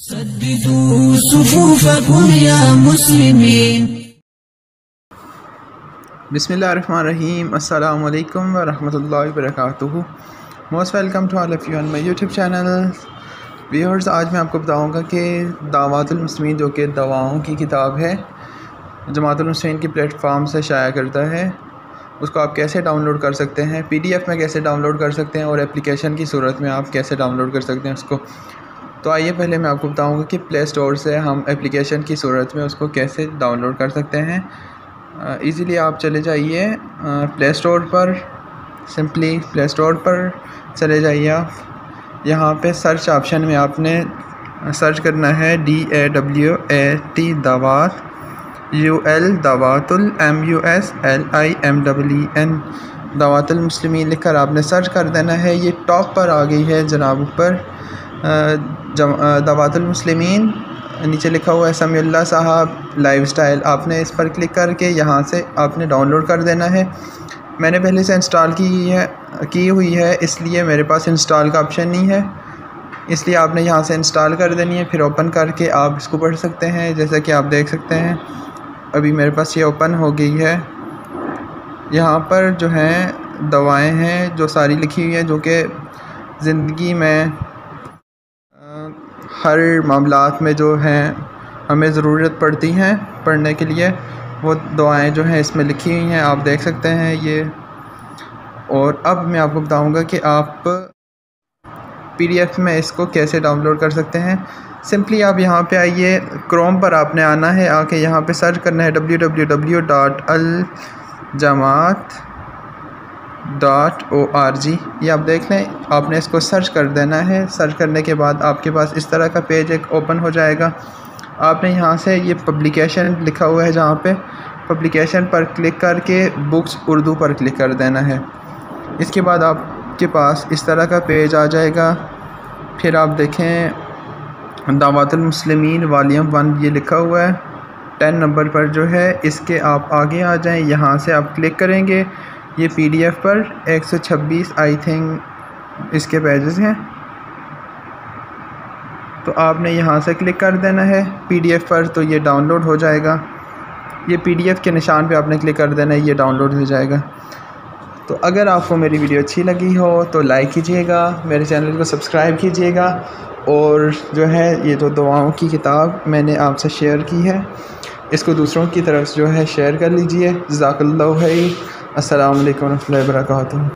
सद्दिदू सुफूफकुम या मुस्लिमीन। बिस्मिल्लाहिर्रहमानिर्रहीम। अस्सलामु अलैकुम व रहमतुल्लाहि व बरकातुहू। Most welcome to all of you on my YouTube channel. Viewers, आज मैं आपको बताऊंगा कि दावातुल मुस्लिमीन जो कि दवाओं की किताब है, जमातुल मुस्लिमीन की प्लेटफॉर्म से शाया करता है, उसको आप कैसे डाउनलोड कर सकते हैं, PDF में कैसे डाउनलोड कर सकते हैं और एप्लीकेशन की सूरत में आप कैसे डाउनलोड कर सकते हैं उसको। तो आइए पहले मैं आपको बताऊंगा कि प्ले स्टोर से हम एप्लीकेशन की सूरत में उसको कैसे डाउनलोड कर सकते हैं। इजीली आप चले जाइए प्ले स्टोर पर, सिंपली प्ले स्टोर पर चले जाइए। आप यहाँ पे सर्च ऑप्शन में आपने सर्च करना है DAWAT दावात, UL दावातुल MUSLIMEEN दावातुल मुस्लिमीन लिखकर आपने सर्च कर देना है। ये टॉप पर आ गई है जनाब, ऊपर दावातुल मुस्लिमीन, नीचे लिखा हुआ है समीउल्लाह साहब लाइफस्टाइल। आपने इस पर क्लिक करके यहाँ से आपने डाउनलोड कर देना है। मैंने पहले से इंस्टॉल की हुई है, इसलिए मेरे पास इंस्टॉल का ऑप्शन नहीं है, इसलिए आपने यहाँ से इंस्टॉल कर देनी है। फिर ओपन करके आप इसको पढ़ सकते हैं। जैसा कि आप देख सकते हैं अभी मेरे पास ये ओपन हो गई है। यहाँ पर जो हैं दवाएं हैं जो सारी लिखी हुई हैं, जो कि ज़िंदगी में हर मामलात में जो हैं हमें ज़रूरत पड़ती हैं पढ़ने के लिए, वो दुआएं जो हैं इसमें लिखी हुई हैं, आप देख सकते हैं ये। और अब मैं आपको बताऊंगा कि आप PDF में इसको कैसे डाउनलोड कर सकते हैं। सिंपली आप यहाँ पे आइए, क्रोम पर आपने आना है, आके यहाँ पे सर्च करना है www.aljamaat.org। ये आप देख लें, आपने इसको सर्च कर देना है। सर्च करने के बाद आपके पास इस तरह का पेज एक ओपन हो जाएगा। आपने यहाँ से ये पब्लिकेशन लिखा हुआ है, जहाँ पे पब्लिकेशन पर क्लिक करके बुक्स उर्दू पर क्लिक कर देना है। इसके बाद आपके पास इस तरह का पेज आ जाएगा। फिर आप देखें दावातुल मुस्लिमीन वॉल्यूम 1 ये लिखा हुआ है 10 नंबर पर जो है, इसके आप आगे आ जाएं। यहाँ से आप क्लिक करेंगे, ये PDF पर 126 आई थिंक इसके पेजेस हैं, तो आपने यहाँ से क्लिक कर देना है PDF पर, तो ये डाउनलोड हो जाएगा। ये PDF के निशान पे आपने क्लिक कर देना है, ये डाउनलोड हो जाएगा। तो अगर आपको मेरी वीडियो अच्छी लगी हो तो लाइक कीजिएगा, मेरे चैनल को सब्सक्राइब कीजिएगा, और जो है ये जो दुआओं की किताब मैंने आपसे शेयर की है, इसको दूसरों की तरफ जो है शेयर कर लीजिए। जज़ाकल्लाहु खैर। अस्सलामु अलैकुम व रहमतुल्लाहि व बरकातुहू।